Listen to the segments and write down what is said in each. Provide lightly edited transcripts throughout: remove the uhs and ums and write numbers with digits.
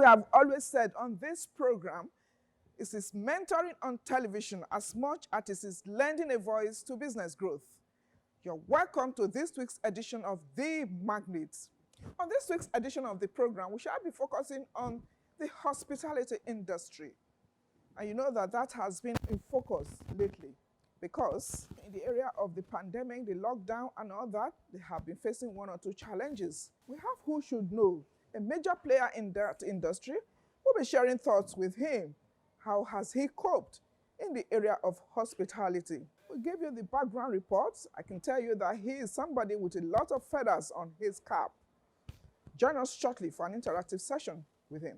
we have always said on this program, it is mentoring on television as much as it is lending a voice to business growth. You're welcome to this week's edition of The Magnate. On this week's edition of the program, we shall be focusing on the hospitality industry. And you know that has been in focus lately because in the area of the pandemic, the lockdown and all that, they have been facing one or two challenges. We have Who Should Know, a major player in that industry. We'll be sharing thoughts with him. How has he coped in the area of hospitality? We gave you the background reports. I can tell you that he is somebody with a lot of feathers on his cap. Join us shortly for an interactive session with him.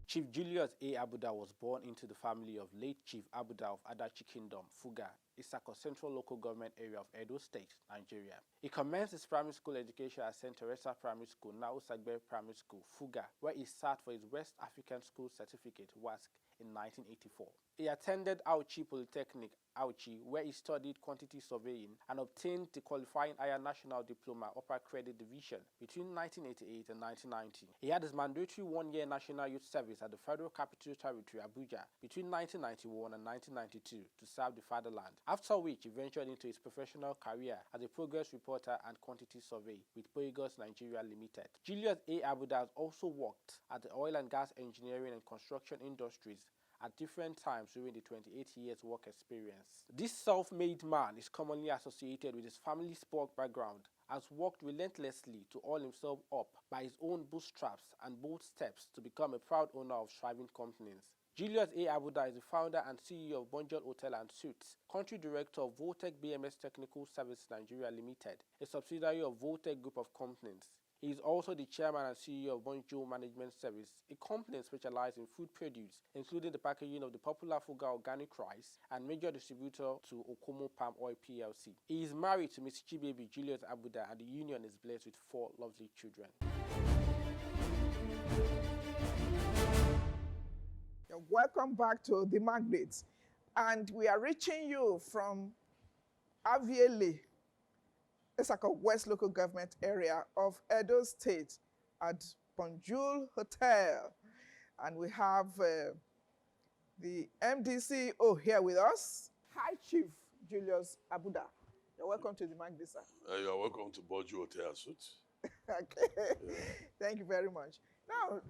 Chief Julius A. Abuda was born into the family of late Chief Abuda of Adachi Kingdom, Fuga, Isako Central Local Government Area of Edo State, Nigeria. He commenced his primary school education at St. Teresa Primary School, now Usagbe Primary School, Fuga, where he sat for his West African School Certificate, WASC, in 1984. He attended Auchi Polytechnic, Auchi, where he studied quantity surveying and obtained the qualifying higher national diploma upper credit division between 1988 and 1990. He had his mandatory one-year national youth service at the Federal Capital Territory, Abuja, between 1991 and 1992 to serve the fatherland, after which he ventured into his professional career as a progress reporter and quantity survey with Poigos Nigeria Limited. Julius A. Abuda has also worked at the oil and gas engineering and construction industries at different times during the 28 years work experience. This self-made man is commonly associated with his family sport background, has worked relentlessly to haul himself up by his own bootstraps and bold steps to become a proud owner of thriving companies. Julius A. Abuda is the founder and CEO of Bonjour Hotel and Suites, country director of Voltec BMS Technical Services Nigeria Limited, a subsidiary of Voltec Group of Companies. He is also the chairman and CEO of Bonjour Management Service, a company specialized in food produce, including the packaging of the popular Fuga organic rice and major distributor to Okomo Palm Oil PLC. He is married to Miss Chibaby Julius Abuda, and the union is blessed with 4 lovely children. Welcome back to The Magnate. And we are reaching you from Aviele, Isako West Local Government Area of Edo State at Bonjour Hotel. And we have the MDCO here with us. Hi, Chief Julius Abuda. You're welcome to The Magnate, sir. You're welcome to Bonjour Hotel Suite. Okay. Yeah. Thank you very much. Now,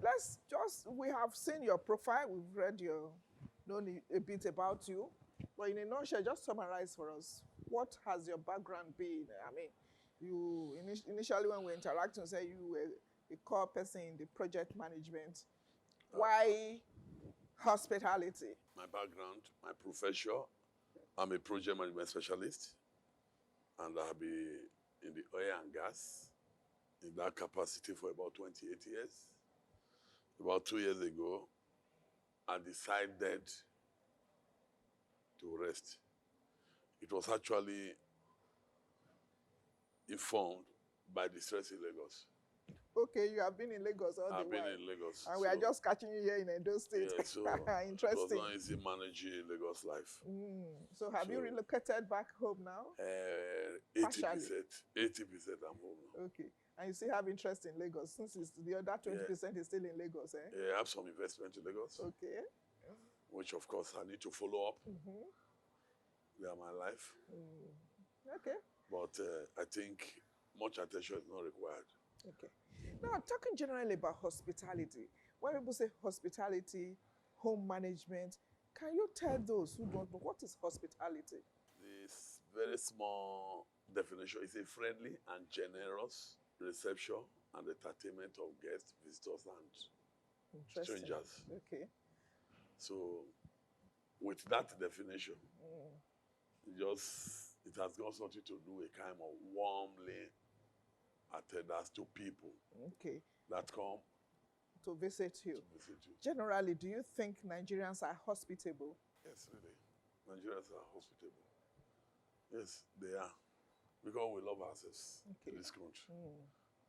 we have seen your profile. We've read known a bit about you. But in a nutshell, just summarize for us. What has your background been? I mean, you initially when we interacted, you said you were a core person in the project management. Why hospitality? My background, my profession, I'm a project management specialist. And I have been in the oil and gas in that capacity for about 28 years. About 2 years ago, I decided to rest. It was actually informed by the stress in Lagos. Okay, you have been in Lagos all the while. I've been in Lagos. And we are just catching you here in Edo State. Yeah, so interesting. it was not easy managing Lagos life. So have you relocated back home now? 80%. 80% I'm home now. Okay. And you still have interest in Lagos, since the other 20% is still in Lagos, eh? Yeah, I have some investment in Lagos. Okay. Which, of course, I need to follow up. They my life. Okay. But I think much attention is not required. Okay. Now, talking generally about hospitality, when people say hospitality, home management, can you tell those who don't know what is hospitality? This very small definition is a friendly and generous reception and entertainment of guests, visitors, and strangers. Okay. So, with that definition, it has got something to do with kind of warmly attendance to people. Okay. That come to visit you. Generally, do you think Nigerians are hospitable? Yes, really. Nigerians are hospitable. Yes, they are. Because we love ourselves in this country.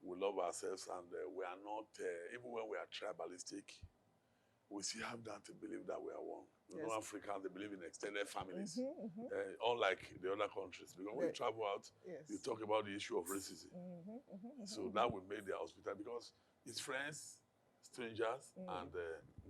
We love ourselves, and we are not, even when we are tribalistic, we still have that belief that we are one. You Yes. know, Africans, they believe in extended families, unlike the other countries. Because when you travel out, Yes. you talk about the issue of racism. So now we made the hospital because it's friends, strangers, and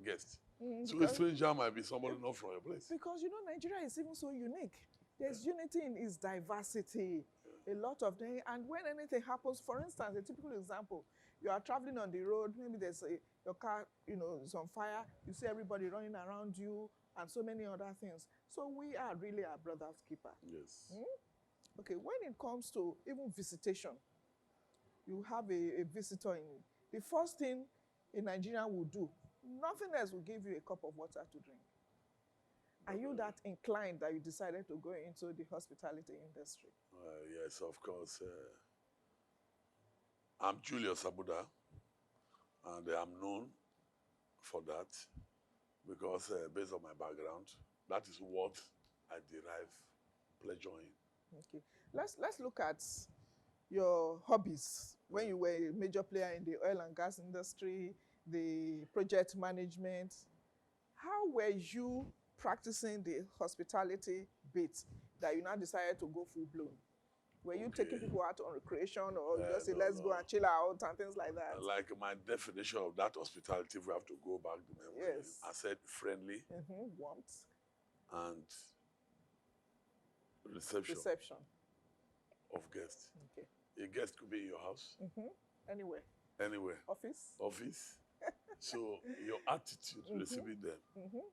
guests. So a stranger might be somebody not from your place. Because, you know, Nigeria is even so unique. There's unity in its diversity. A lot of them. And when anything happens, for instance, a typical example, you are traveling on the road, maybe there's your car, you know, is on fire, you see everybody running around you, and so many other things. So we are really our brother's keeper. Yes. Okay, when it comes to even visitation, you have a visitor in it. The first thing a Nigerian will do, nothing else will give you a cup of water to drink. Are you that inclined that you decided to go into the hospitality industry? Yes, of course. I'm Julius Abuda, and I'm known for that because based on my background, that is what I derive pleasure in. Okay, let's look at your hobbies when you were a major player in the oil and gas industry, the project management. How were you practicing the hospitality bit that you now decided to go full blown? Were you taking people out on recreation, or you just say, let's go and chill out and things like that? Like my definition of that hospitality, if we have to go back to memory, Yes. I said friendly Warmth. and reception of guests. Okay. A guest could be in your house, Anywhere. office. So your attitude receiving them,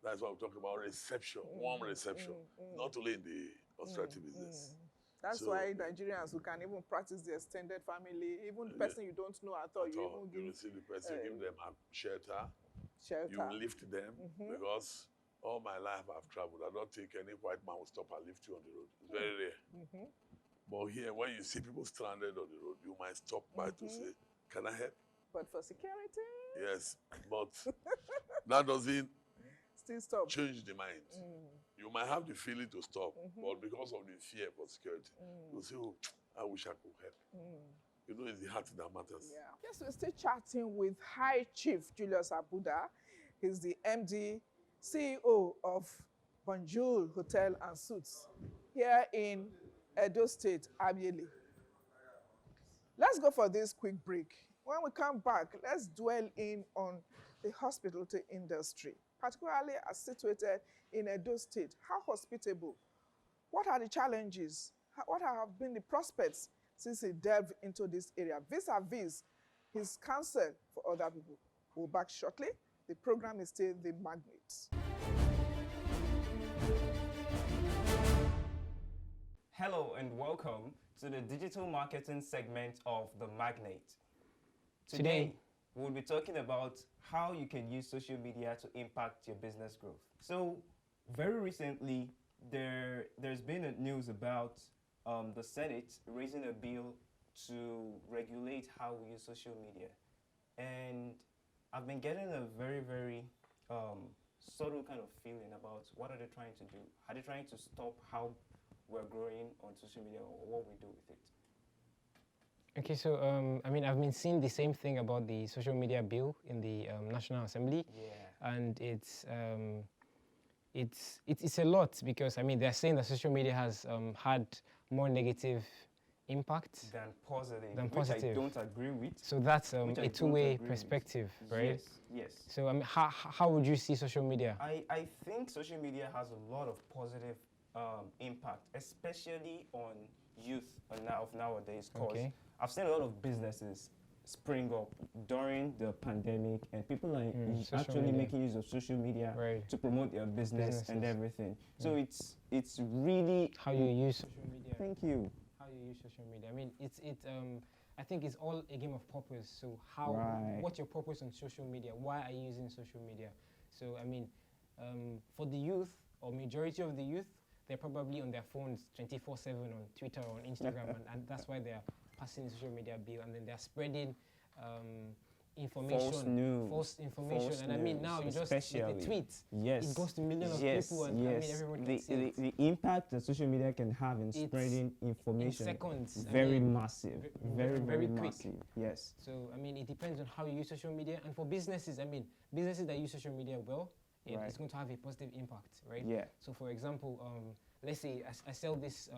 that's what I'm talking about, reception, warm reception, not only in the hospitality business. That's why Nigerians who can even practice the extended family, even the person you don't know at all, you even give receive the person, give them a shelter, shelter. you lift them, because all my life I've traveled. I don't think any white man will stop and lift you on the road. It's very rare. But here, when you see people stranded on the road, you might stop by to say, can I help? But for security? Yes, but that doesn't still stop. Change the mind. You might have the feeling to stop, but because of the fear for security, you'll say, oh, I wish I could help. You know, it's the heart that matters. Yeah. Yes, we're still chatting with High Chief Julius Abuda. He's the MD, CEO of Bonjour Hotel and Suites here in Edo State, Abiele. Let's go for this quick break. When we come back, let's dwell in on the hospitality industry, particularly as situated in Edo State. How hospitable? What are the challenges? What have been the prospects since he delved into this area, vis-a-vis his counsel for other people? We'll be back shortly. The program is still The Magnate. Hello and welcome to the digital marketing segment of The Magnate. Today, we'll be talking about how you can use social media to impact your business growth. So, very recently, there's been a news about the Senate raising a bill to regulate how we use social media. And I've been getting a very, very subtle kind of feeling about what are they trying to do? Are they trying to stop how we're growing on social media, or what we do with it? Okay, so I mean, I've been seeing the same thing about the social media bill in the National Assembly, and it's a lot, because I mean they're saying that social media has had more negative impact than positive, which I don't agree with. So that's a two-way perspective, right? Yes. So I mean, how would you see social media? I think social media has a lot of positive impact, especially on youth of nowadays. Because I've seen a lot of businesses spring up during the pandemic, and people are actually making use of social media to promote their business and everything. So it's really how you use social media. Thank you. How you use social media. I mean, I think it's all a game of purpose. So what's your purpose on social media? Why are you using social media? So I mean, for the youth, or majority of the youth, they're probably on their phones 24/7 on Twitter or on Instagram, and that's why they're passing the social media bill, and then they're spreading information, false information, false and I mean news, now you just with a tweet, yes, it goes to millions of people, and I mean everyone can see it. The impact that social media can have in spreading information in seconds, very massive, very quick. massive. Yes. So I mean it depends on how you use social media, and for businesses, I mean businesses that use social media well, it's going to have a positive impact, right? Yeah. So for example, let's say I sell this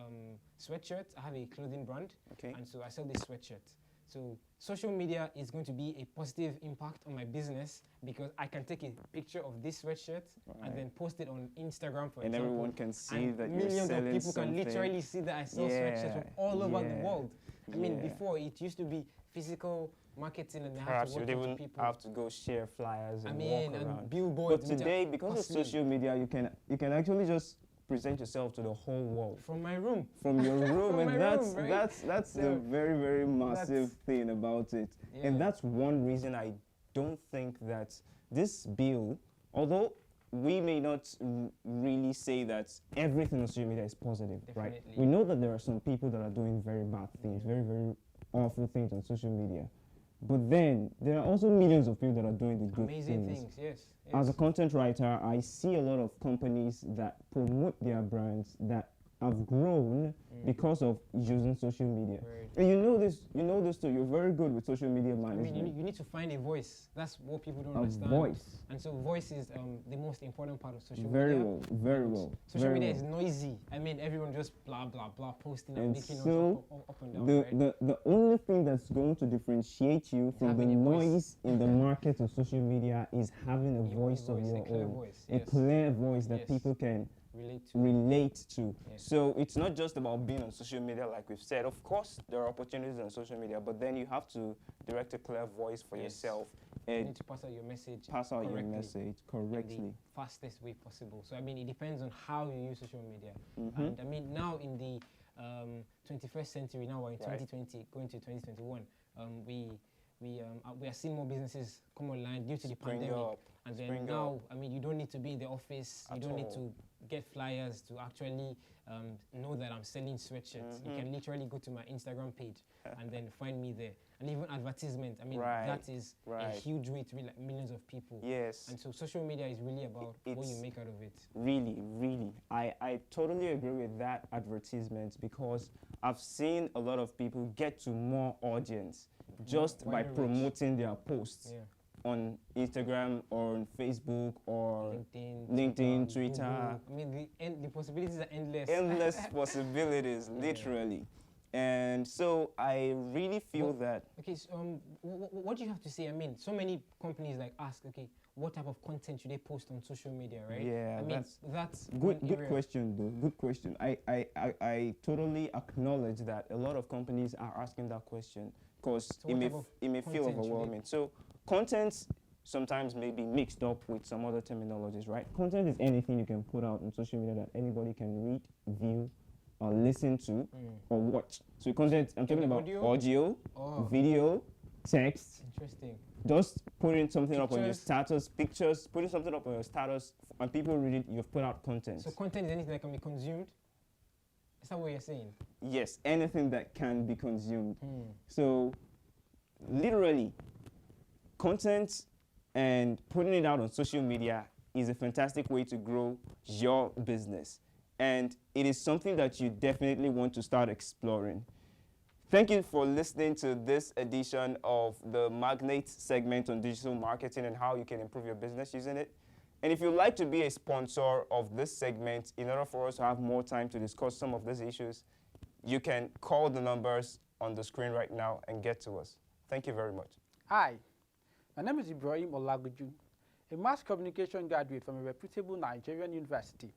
sweatshirt. I have a clothing brand, and so I sell this sweatshirt. So social media is going to be a positive impact on my business because I can take a picture of this sweatshirt and then post it on Instagram, for example. And everyone can see that you're millions selling of people something. can literally see that I sell sweatshirts from all over the world. I mean, before it used to be physical marketing and they have to work with people. Have to go share flyers and walk around. And billboards. But today, because of social media, you can actually just present yourself to the whole world from my room, from your room. From and that's so a very massive thing about it. And that's one reason I don't think that this bill, although we may not really say that everything on social media is positive, right? We know that there are some people that are doing very bad things, very awful things on social media. But then there are also millions of people that are doing the good amazing things. Yes. As a content writer, I see a lot of companies that promote their brands that have grown because of using social media. And you know this too. You're very good with social media management. I mean, you need to find a voice. That's what people don't understand. Voice. And so voice is the most important part of social media. Very well. Social media is noisy. I mean, everyone just blah posting and making so up and down. The only thing that's going to differentiate you from the noise in the market of social media is having a voice of your own, a clear voice that people can relate to. So it's not just about being on social media, like we've said. Of course, there are opportunities on social media, but then you have to direct a clear voice for yourself. And you need to pass out your message. Correctly. In the fastest way possible. So I mean, it depends on how you use social media. And I mean, now in the 21st century, now we're in 2020, going to 2021. We are seeing more businesses come online due to the pandemic. And then now, I mean, you don't need to be in the office. You don't need to get flyers to actually know that I'm selling sweatshirts. You can literally go to my Instagram page and then find me there. And even advertisement, I mean, that is a huge way to reach like millions of people. Yes. And so social media is really about what you make out of it. Really. I totally agree with that advertisement because I've seen a lot of people get to more audience just by promoting their posts. On Instagram or on Facebook or LinkedIn, Twitter. I mean, the possibilities are endless. Endless possibilities, literally. And so I really feel that. Okay, so what do you have to say? I mean, so many companies like ask, okay, what type of content should they post on social media, right? Yeah, I mean, that's good question, though. Good question. I totally acknowledge that a lot of companies are asking that question because it may feel overwhelming. So content sometimes may be mixed up with some other terminologies, right? Content is anything you can put out on social media that anybody can read, view, or listen to, or watch. So content, I'm talking about audio, video, text. Interesting. Just putting something up on your status, pictures, putting something up on your status, and people read it, you've put out content. So content is anything that can be consumed? Is that what you're saying? Yes, anything that can be consumed. So, literally, content and putting it out on social media is a fantastic way to grow your business. And it is something that you definitely want to start exploring. Thank you for listening to this edition of the Magnate segment on digital marketing and how you can improve your business using it. And if you'd like to be a sponsor of this segment, in order for us to have more time to discuss some of these issues, you can call the numbers on the screen right now and get to us. Thank you very much. Hi, my name is Ibrahim Olaguju, a mass communication graduate from a reputable Nigerian university.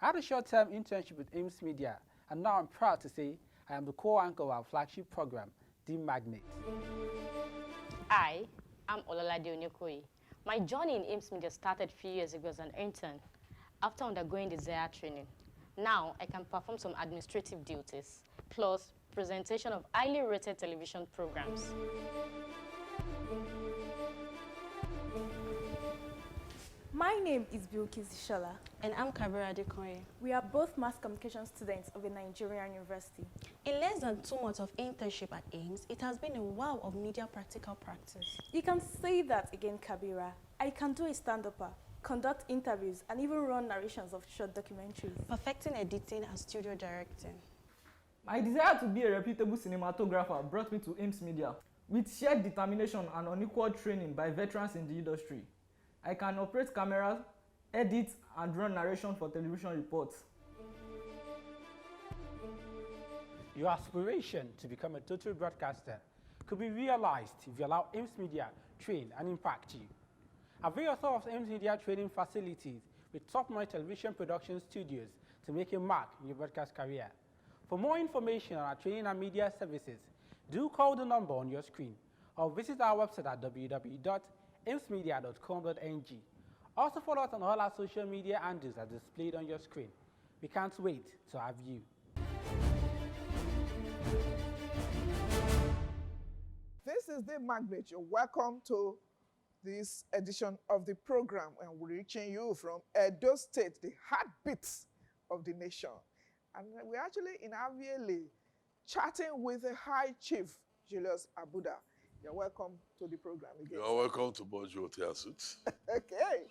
I had a short-term internship with Ames Media, and now I'm proud to say I am the co-anchor of our flagship program, The Magnate. Hi, I'm Ololade Onyekoyi. My journey in Ames Media started a few years ago as an intern after undergoing the ZEA training. Now I can perform some administrative duties, plus presentation of highly rated television programs. My My name is Bilkis Shala. And I'm Kabira Adekoye. We are both mass communication students of a Nigerian university. In less than 2 months of internship at AIMS, it has been a wow of media practical practice. You can say that again, Kabira. I can do a stand-upper, conduct interviews, and even run narrations of short documentaries. Perfecting editing and studio directing. My desire to be a reputable cinematographer brought me to AIMS Media. With shared determination and unequal training by veterans in the industry, I can operate cameras, edit, and run narration for television reports. Your aspiration to become a total broadcaster could be realized if you allow AIMS Media train and impact you. Avail yourself of AIMS Media training facilities with top-notch television production studios to make a mark in your broadcast career. For more information on our training and media services, do call the number on your screen or visit our website at www.aimsmedia.com.ng. Also follow us on all our social media handles as displayed on your screen. We can't wait to have you. This is the Magnate. You're welcome to this edition of the program, and we're reaching you from Edo State, the heartbeat of the nation. And we're actually in Aviele, chatting with the High Chief, Julius Abuda. You're welcome to the program again. You're welcome to Bonjour Teasut. Okay.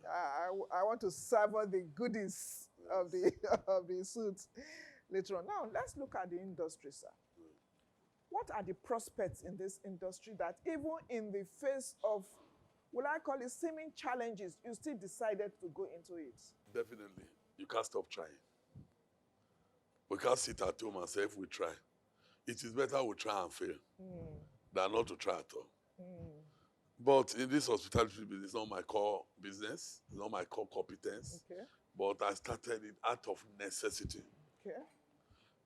I want to savor the goodies of the suits later on. Now, let's look at the industry, sir. What are the prospects in this industry that even in the face of, will I call it, seeming challenges, you still decided to go into it? Definitely. You can't stop trying. We can't sit at home and say if we try. It is better we try and fail than not to try at all. But in this hospitality business, it's not my core business. It's not my core competence. Okay. But I started it out of necessity. Okay.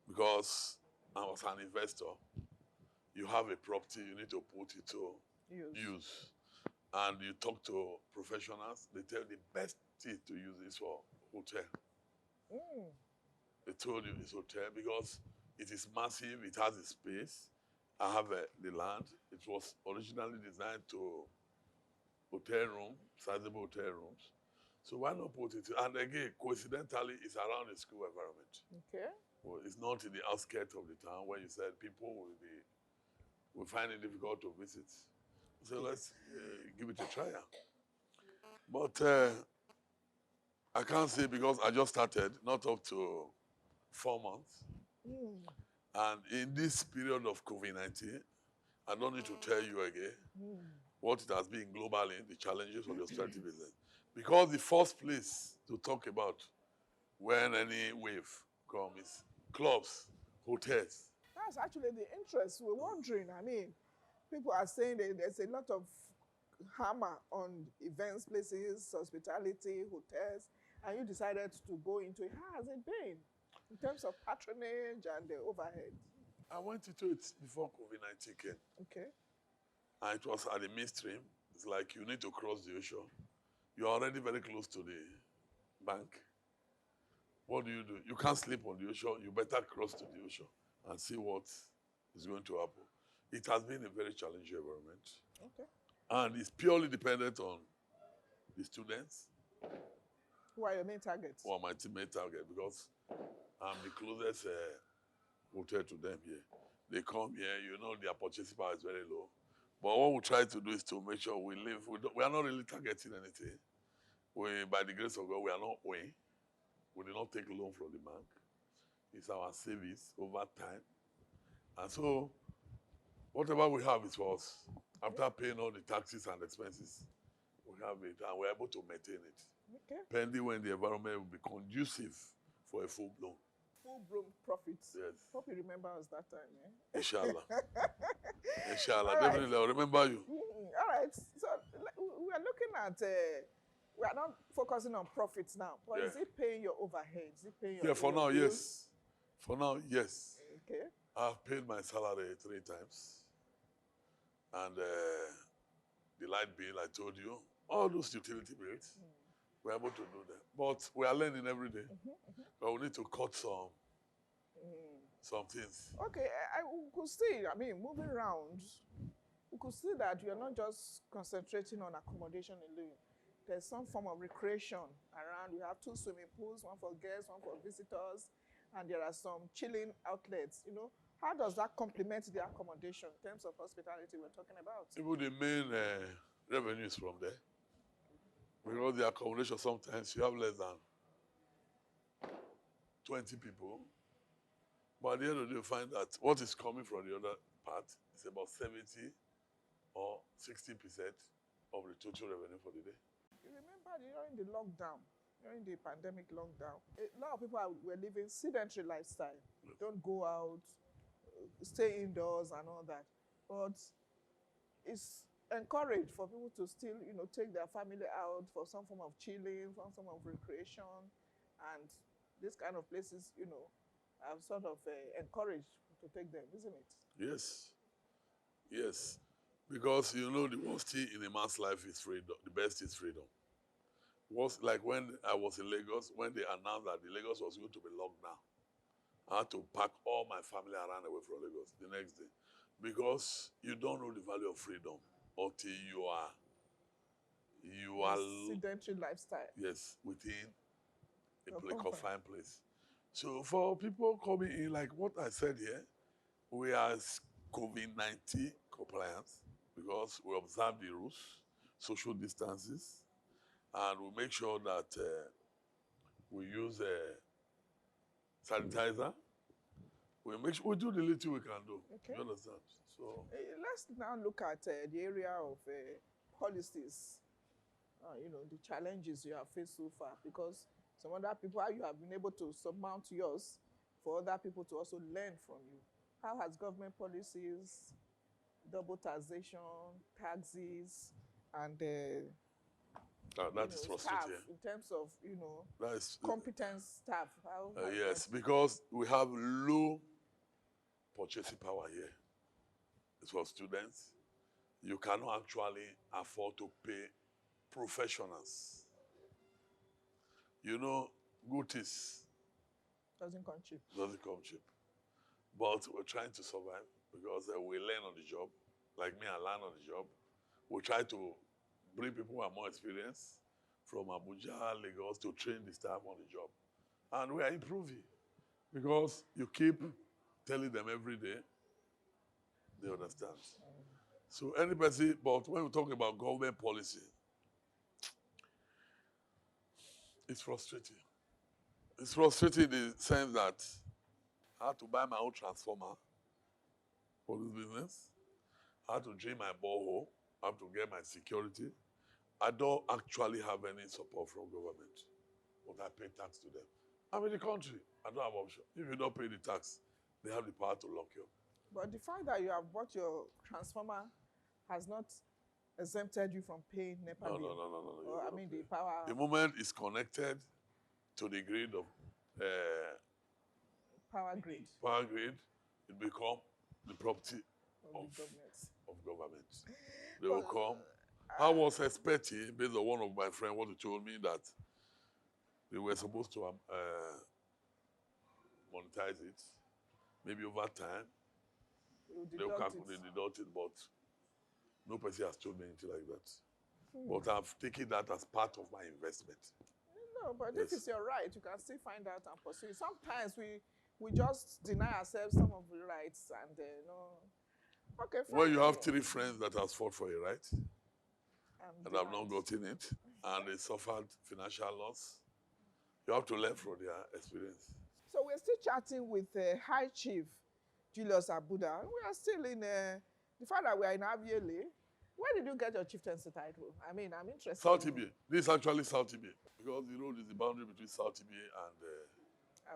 Because I was an investor. You have a property, you need to put it to use. And you talk to professionals, they tell you the best thing to use is for hotel. They told you it's hotel because it is massive, it has a space. I have the land. It was originally designed to hotel room, sizable hotel rooms. So why not put it? And again, coincidentally, it's around the school environment. Okay. Well, it's not in the outskirts of the town where you said people will find it difficult to visit. So let's give it a try. But I can't say because I just started, not up to 4 months. And in this period of COVID-19, I don't need to tell you again what it has been globally, the challenges of the hospitality business. Because the first place to talk about when any wave comes is clubs, hotels. That's actually the interest. We're wondering, I mean, people are saying that there's a lot of hammer on events, places, hospitality, hotels, and you decided to go into it. How has it been in terms of patronage and the overhead? I went into it before COVID-19 came. Okay. And it was at the midstream. It's like you need to cross the ocean. You're already very close to the bank. What do? You can't sleep on the ocean. You better cross to the ocean and see what is going to happen. It has been a very challenging environment. Okay. And it's purely dependent on the students. Who are your main targets? Or my teammate target, because I'm the closest hotel to them here. They come here, you know their purchasing power is very low. But what we try to do is to make sure we live. We are not really targeting anything. By the grace of God, we are not owing. We did not take a loan from the bank. It's our savings over time. And so, whatever we have is for us. After paying all the taxes and expenses, we have it, and we're able to maintain it. Okay. Pending when the environment will be conducive for a full-blown. Full-blown profits. Yes. Hope you remember us that time, eh? Inshallah. Inshallah. All Definitely, right. I'll remember you. All right. So we are looking at, we are not focusing on profits now, but is it paying your overhead? Is it paying your for now, bills? yes. For now, yes. Okay. I've paid my salary 3 times. And the light bill, I told you, all those utility bills, we're able to do that. But we are learning every day. But we need to cut some things. Okay, we could see, I mean, moving around, we could see that you're not just concentrating on accommodation alone. there's some form of recreation around. You have 2 swimming pools, one for guests, one for visitors, and there are some chilling outlets. You know, how does that complement the accommodation in terms of hospitality we're talking about? Even the main revenue is from there. Because the accommodation, sometimes you have less than 20 people. But at the end of the day, you find that what is coming from the other part is about 70 or 60% of the total revenue for the day. You remember during the lockdown, during the pandemic lockdown, a lot of people were living sedentary lifestyle. Don't go out, stay indoors and all that. But it's encouraged for people to still, you know, take their family out for some form of chilling, some form of recreation. And this kind of places, you know, have sort of encouraged to take them, isn't it? Yes. Yes. Because, you know, the worst thing in a man's life is freedom. The best is freedom. Was like when I was in Lagos, when they announced that the Lagos was going to be locked down, I had to pack all my family around away from Lagos the next day. Because you don't know the value of freedom until you are sedentary lifestyle. Yes, within a Your confined place. So for people coming in, like what I said here, we are COVID-19 compliance because we observe the rules, social distances, and we make sure that we use sanitizer. We do the little we can do. Okay. You understand? So let's now look at the area of policies. You know, the challenges you have faced so far, because some other people, how you have been able to surmount yours for other people to also learn from you. How has government policies, double taxation, taxes, and that is frustrating. staff, in terms of, you know, that is competent staff? How yes, because we have low purchasing power here. It's for students. You cannot actually afford to pay professionals. You know, good things doesn't come cheap. Doesn't come cheap. But we're trying to survive because we learn on the job. Like me, I learn on the job. We try to bring people who are more experienced from Abuja, Lagos to train the staff on the job. And we are improving because you keep telling them every day, they understand. So anybody, but when we talk about government policy, it's frustrating. It's frustrating in the sense that I had to buy my own transformer for this business. I had to drain my borehole. I have to get my security. I don't actually have any support from government, but I pay tax to them. I'm in the country. I don't have option. If you don't pay the tax, they have the power to lock you up. But the fact that you have bought your transformer has not exempted you from paying NEPA bill. No. Or, I mean, the power. The moment it's connected to the grid of power grid, it becomes the property of government. They will come. I was expecting, based on one of my friends, what he told me, that they were supposed to monetize it. Maybe over time, they'll calculate, deduct it, but no person has told me anything like that. But I've taken that as part of my investment. No, but if it's your right, you can still find out and pursue it. Sometimes we just deny ourselves some of the rights and okay. When you have 3 friends that has fought for a right and have not gotten it, and they suffered financial loss, you have to learn from their experience. So we're still chatting with High Chief Julius Abuda. We are still in the fact that we are in Aviele. Where did you get your chieftaincy title? I mean, I'm interested. South Ibe. This is actually South Ibe, because the road is the boundary between South Ibe and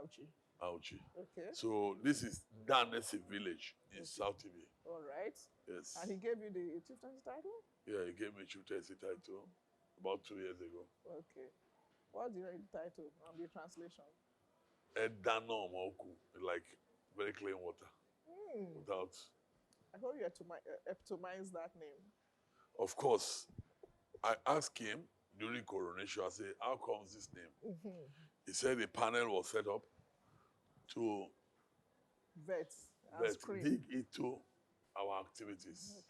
Auchi. Okay. So this is Danesi village in South Ibe. All right. Yes. And he gave you the chieftaincy title? Yeah, he gave me chieftaincy title about 2 years ago. Okay. What's the title and the translation? Edano Moku, like very clean water. Without. I hope you epitomize that name. Of course. I asked him during coronation, I said, how comes this name? He said a panel was set up to dig into our activities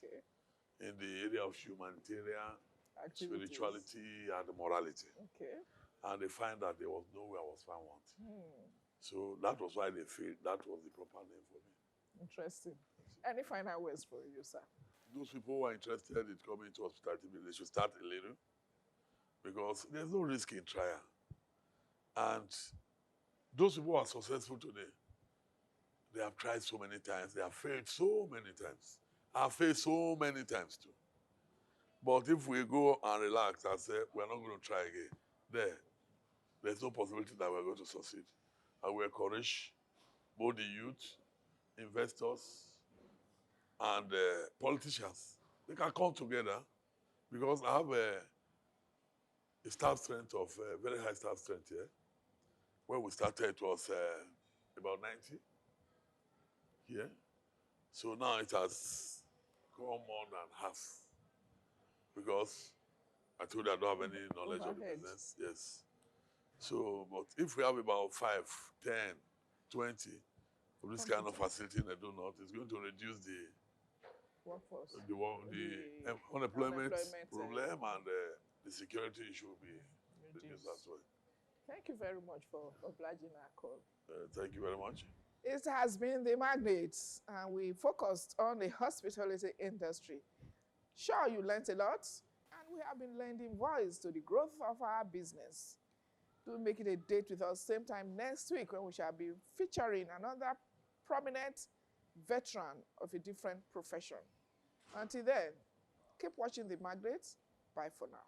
in the area of humanitarian Activities. spirituality, and morality. Okay. And they find that there was nowhere I was found wanting. So that was why they feel that was the proper name for me. Interesting. Any final words for you, sir? Those people who are interested in coming to hospitality, they should start a little, because there's no risk in trial. And those people who are successful today, they have tried so many times, they have failed so many times. I've failed so many times too. But if we go and relax and say, we're not going to try again, there's no possibility that we're going to succeed. And we encourage both the youth, investors, and politicians. They can come together, because I have a staff strength of very high staff strength here. When we started, it was about 90 here. So now it has gone more than half, because I told you I don't have any knowledge of the Overhead. business. Yes. So, but if we have about 5, 10, 20 of this kind of facility in Edo North, it's going to reduce the Workforce. unemployment unemployment, problem, and the security issue will be reduced as well. Thank you very much for obliging our call. Thank you very much. It has been the Magnates, and we focused on the hospitality industry. Sure, you learned a lot, and we have been lending voice to the growth of our business. Do make it a date with us same time next week, when we shall be featuring another prominent veteran of a different profession. Until then, keep watching the Magnates. Bye for now.